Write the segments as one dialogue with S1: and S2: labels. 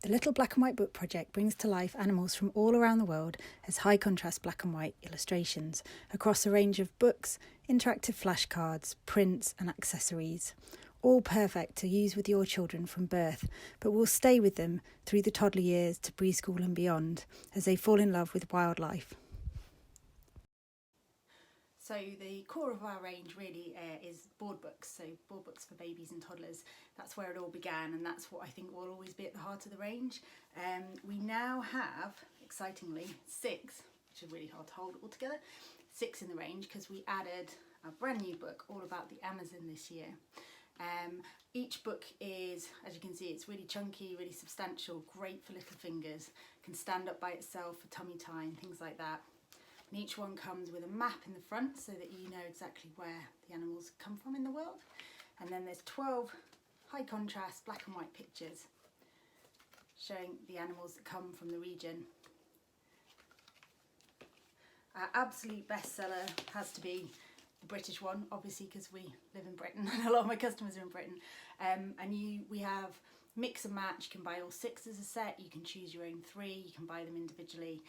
S1: The Little Black and White Book Project brings to life animals from all around the world as high contrast black and white illustrations across a range of books, interactive flashcards, prints, and accessories. All perfect to use with your children from birth, but will stay with them through the toddler years to preschool and beyond as they fall in love with wildlife. So the core of our range really is board books, so board books for babies and toddlers. That's where it all began, and that's what I think will always be at the heart of the range. We now have, excitingly, 6, which are really hard to hold all together, 6 in the range because we added a brand new book all about the Amazon this year. Each book is, as you can see, it's really chunky, really substantial, great for little fingers, can stand up by itself for tummy time, things like that. And each one comes with a map in the front so that you know exactly where the animals come from in the world. And then there's 12 high contrast black and white pictures showing the animals that come from the region. Our absolute bestseller has to be the British one, obviously, because we live in Britain and a lot of my customers are in Britain. We have mix and match. You can buy all 6 as a set, you can choose your own 3, you can buy them individually.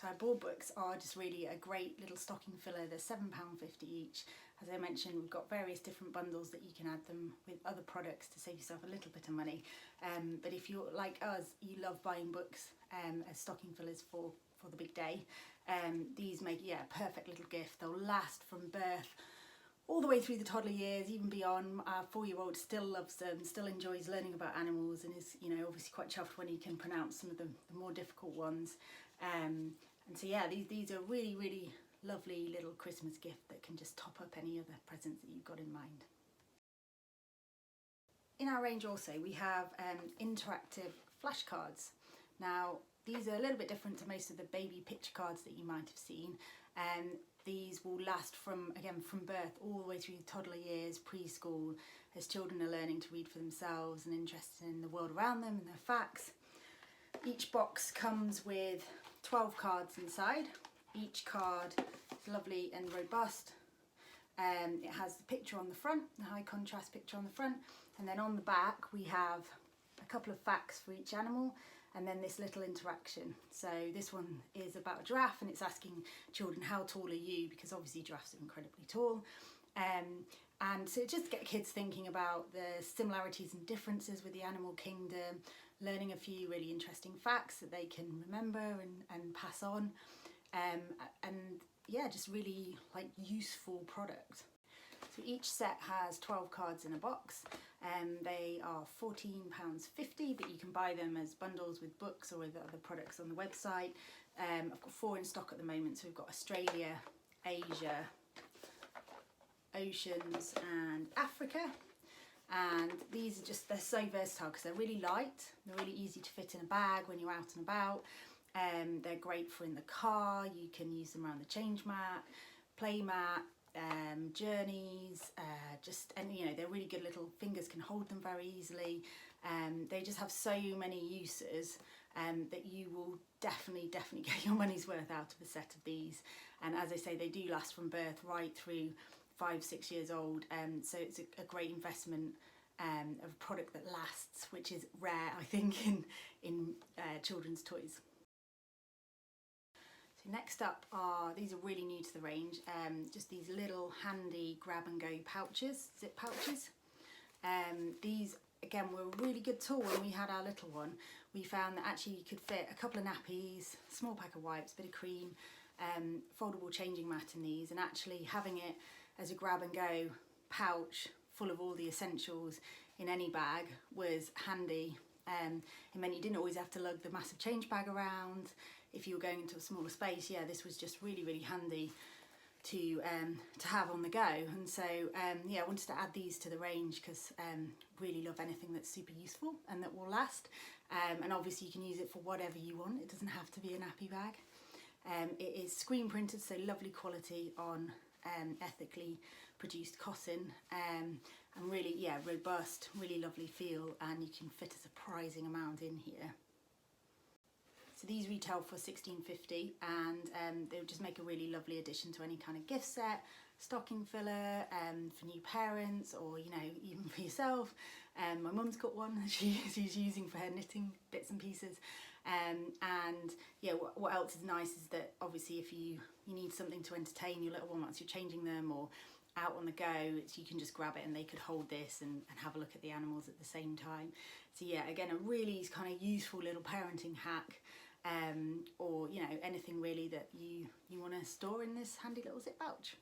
S1: So our board books are just really a great little stocking filler. They're £7.50 each. As I mentioned, we've got various different bundles that you can add them with other products to save yourself a little bit of money. But if you're like us, you love buying books as stocking fillers for the big day, these make a perfect little gift. They'll last from birth all the way through the toddler years, even beyond. Our 4-year-old still loves them, still enjoys learning about animals, and is obviously quite chuffed when he can pronounce some of the more difficult ones. And so these are really, really lovely little Christmas gift that can just top up any other presents that you've got in mind. In our range also we have interactive flashcards. Now these are a little bit different to most of the baby picture cards that you might have seen. These will last from birth all the way through toddler years, preschool, as children are learning to read for themselves and interested in the world around them and their facts. Each box comes with 12 cards inside. Each card is lovely and robust. It has the picture on the front, the high contrast picture on the front, and then on the back we have a couple of facts for each animal, and then this little interaction. So this one is about a giraffe, and it's asking children, how tall are you? Because obviously giraffes are incredibly tall. And so just get kids thinking about the similarities and differences with the animal kingdom, learning a few really interesting facts that they can remember and pass on. Just really useful product. So each set has 12 cards in a box. They are £14.50, but you can buy them as bundles with books or with other products on the website. I've got 4 in stock at the moment, so we've got Australia, Asia, Oceans and Africa. And these are they're so versatile because they're really light, they're really easy to fit in a bag when you're out and about. They're great for in the car, you can use them around the change mat, play mat, journeys, they're really good little, fingers can hold them very easily. They just have so many uses that you will definitely get your money's worth out of a set of these. And as I say, they do last from birth right through 5-6 years old, so it's a great investment of a product that lasts, which is rare I think in children's toys. So next up these are really new to the range, just these little handy grab and go pouches, zip pouches. These again were a really good tool when we had our little one. We found that actually you could fit a couple of nappies, small pack of wipes, bit of cream, foldable changing mat in these, and actually having it as a grab and go pouch full of all the essentials in any bag was handy. It meant you didn't always have to lug the massive change bag around if you were going into a smaller space. This was just really, really handy to have on the go. And so I wanted to add these to the range because really love anything that's super useful and that will last. And obviously you can use it for whatever you want. It doesn't have to be a nappy bag. It is screen printed, so lovely quality on ethically produced cotton, and really robust, really lovely feel, and you can fit a surprising amount in here. So these retail for £16.50, and they would just make a really lovely addition to any kind of gift set, stocking filler, for new parents, or even for yourself. My mum's got one that she's using for her knitting bits and pieces. And yeah, what else is nice is that obviously if you need something to entertain your little one once you're changing them or out on the go, you can just grab it and they could hold this and have a look at the animals at the same time. So yeah, again, a really kind of useful little parenting hack, or you know, anything really that you want to store in this handy little zip pouch.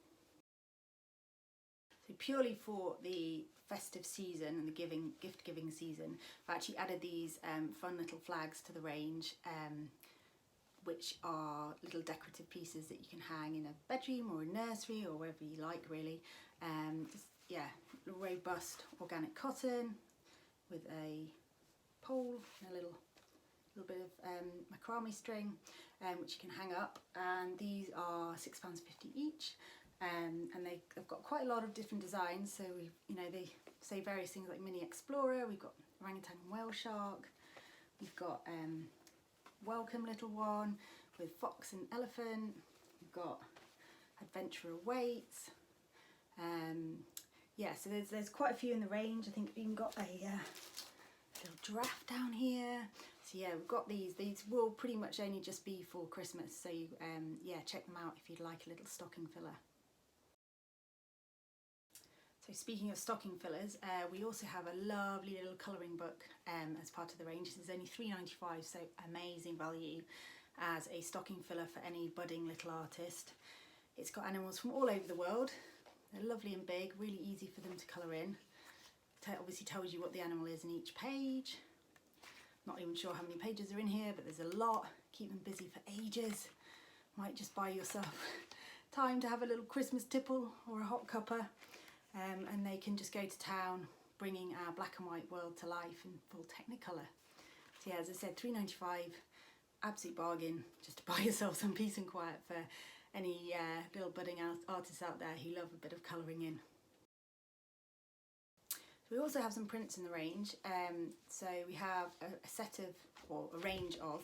S1: So purely for the festive season and the gift giving season, I've actually added these fun little flags to the range, which are little decorative pieces that you can hang in a bedroom or a nursery or wherever you like really. Just, yeah, robust organic cotton with a pole and a little bit of macrame string, which you can hang up, and these are £6.50 each. And they've got quite a lot of different designs, so they say various things like mini explorer, we've got orangutan and whale shark, we've got welcome little one with fox and elephant, we've got adventurer awaits. Yeah, so there's quite a few in the range. I think we've even got a little giraffe down here. So yeah, we've got these will pretty much only just be for Christmas, so yeah, check them out if you'd like a little stocking filler. So speaking of stocking fillers, we also have a lovely little colouring book as part of the range. This is only £3.95, so amazing value as a stocking filler for any budding little artist. It's got animals from all over the world. They're lovely and big, really easy for them to colour in. It obviously tells you what the animal is in each page. Not even sure how many pages are in here, but there's a lot. Keep them busy for ages. Might just buy yourself time to have a little Christmas tipple or a hot cuppa. And they can just go to town, bringing our black and white world to life in full Technicolor. So yeah, as I said, £3.95, absolute bargain, just to buy yourself some peace and quiet for any little budding artists out there who love a bit of colouring in. So we also have some prints in the range. So we have a set of, or a range of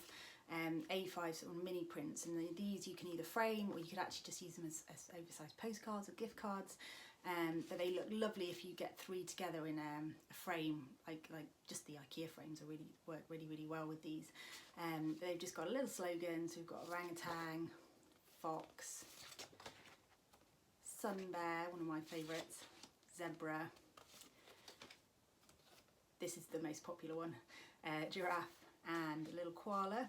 S1: A5 sort of mini prints, and these you can either frame or you could actually just use them as oversized postcards or gift cards. But they look lovely if you get 3 together in a frame, like just the IKEA frames work really well with these. They've just got a little slogan, so we've got orangutan, fox, sun bear, one of my favourites, zebra, this is the most popular one, giraffe, and a little koala.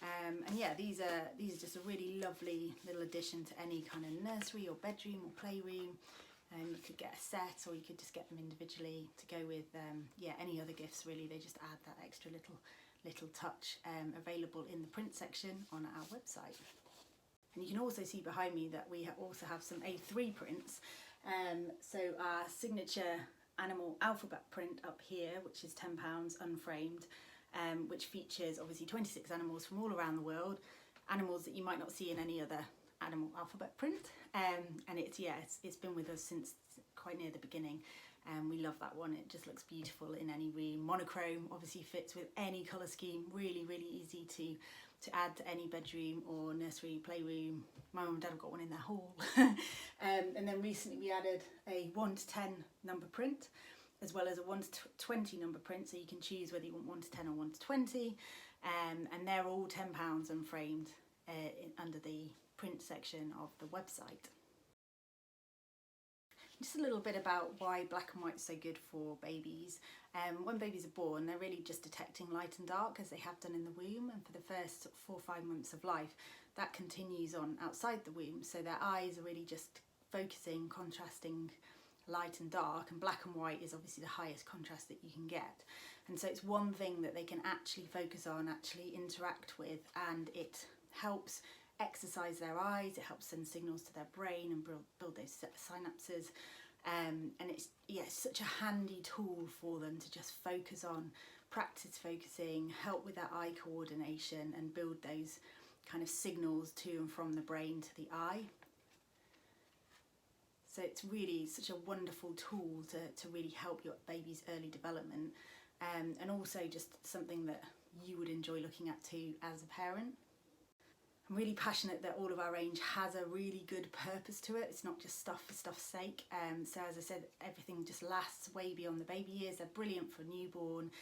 S1: And yeah, these are just a really lovely little addition to any kind of nursery or bedroom or playroom. You could get a set, or you could just get them individually to go with yeah, any other gifts really. They just add that extra little touch. Available in the print section on our website. And you can also see behind me that we also have some A3 prints. So our signature animal alphabet print up here, which is £10 unframed, which features obviously 26 animals from all around the world, animals that you might not see in any other animal alphabet print. And it's been with us since quite near the beginning, and we love that one. It just looks beautiful in any room. Monochrome obviously fits with any colour scheme, really easy to add to any bedroom or nursery, playroom. My mum and dad have got one in their hall. And then recently we added a 1 to 10 number print, as well as a 1 to 20 number print, so you can choose whether you want 1 to 10 or 1 to 20. And they're all £10 unframed under the print section of the website. Just a little bit about why black and white is so good for babies. When babies are born, they're really just detecting light and dark, as they have done in the womb, and for the first 4 or 5 months of life that continues on outside the womb, so their eyes are really just focusing, contrasting light and dark, and black and white is obviously the highest contrast that you can get. And so it's one thing that they can actually focus on, actually interact with, and it helps exercise their eyes, it helps send signals to their brain and build those synapses, and it's such a handy tool for them to just focus on, practice focusing, help with their eye coordination, and build those kind of signals to and from the brain to the eye. So it's really such a wonderful tool to really help your baby's early development, and also just something that you would enjoy looking at too as a parent. I'm really passionate that all of our range has a really good purpose to it. It's not just stuff for stuff's sake. So as I said, everything just lasts way beyond the baby years. They're brilliant for newborn,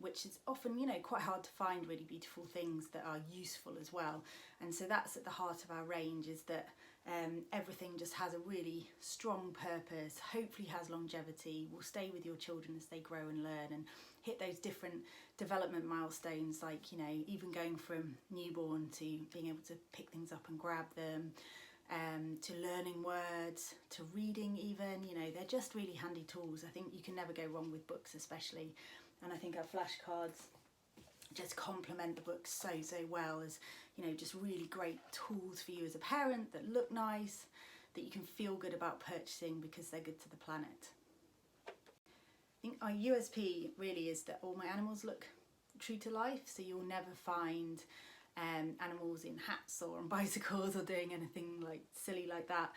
S1: which is often, you know, quite hard to find really beautiful things that are useful as well. And so that's at the heart of our range, is that everything just has a really strong purpose, hopefully has longevity, will stay with your children as they grow and learn and hit those different development milestones, like, you know, even going from newborn to being able to pick things up and grab them, to learning words, to reading even. You know, they're just really handy tools. I think you can never go wrong with books especially, and I think our flashcards just complement the books so well as, you know, just really great tools for you as a parent that look nice, that you can feel good about purchasing because they're good to the planet. I think our USP really is that all my animals look true to life, so you'll never find animals in hats or on bicycles or doing anything like silly like that.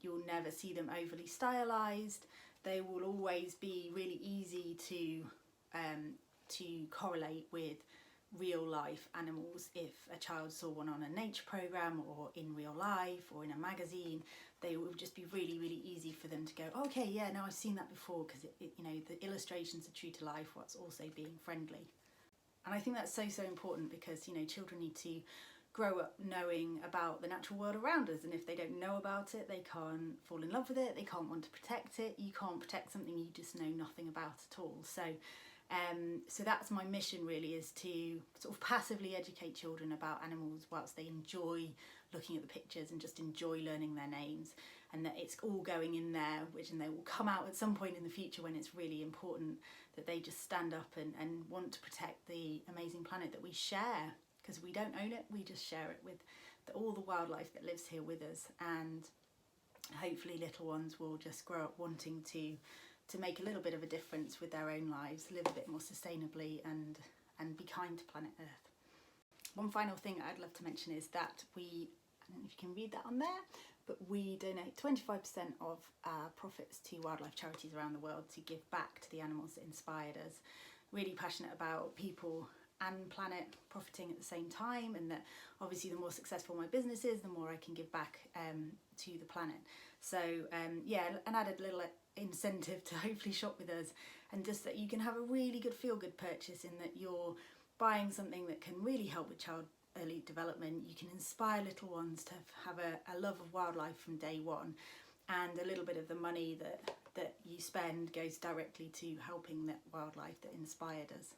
S1: You'll never see them overly stylized. They will always be really easy to correlate with real life animals. If a child saw one on a nature program or in real life or in a magazine, they would just be really easy for them to go, okay, yeah, no, I've seen that before, because it, you know, the illustrations are true to life whilst also being friendly. And I think that's so important, because, you know, children need to grow up knowing about the natural world around us, and if they don't know about it, they can't fall in love with it, they can't want to protect it. You can't protect something you just know nothing about at all. So that's my mission really, is to sort of passively educate children about animals whilst they enjoy looking at the pictures and just enjoy learning their names, and that it's all going in there, and they will come out at some point in the future when it's really important that they just stand up and want to protect the amazing planet that we share, because we don't own it, we just share it with all the wildlife that lives here with us. And hopefully little ones will just grow up wanting to make a little bit of a difference with their own lives, live a bit more sustainably and be kind to planet Earth. One final thing I'd love to mention is that we, I don't know if you can read that on there, but we donate 25% of our profits to wildlife charities around the world to give back to the animals that inspired us. Really passionate about people and planet profiting at the same time, and that obviously the more successful my business is, the more I can give back to the planet. So yeah, an added little incentive to hopefully shop with us, and just that you can have a really good feel-good purchase, in that you're buying something that can really help with child early development. You can inspire little ones to have a love of wildlife from day one, and a little bit of the money that you spend goes directly to helping that wildlife that inspired us.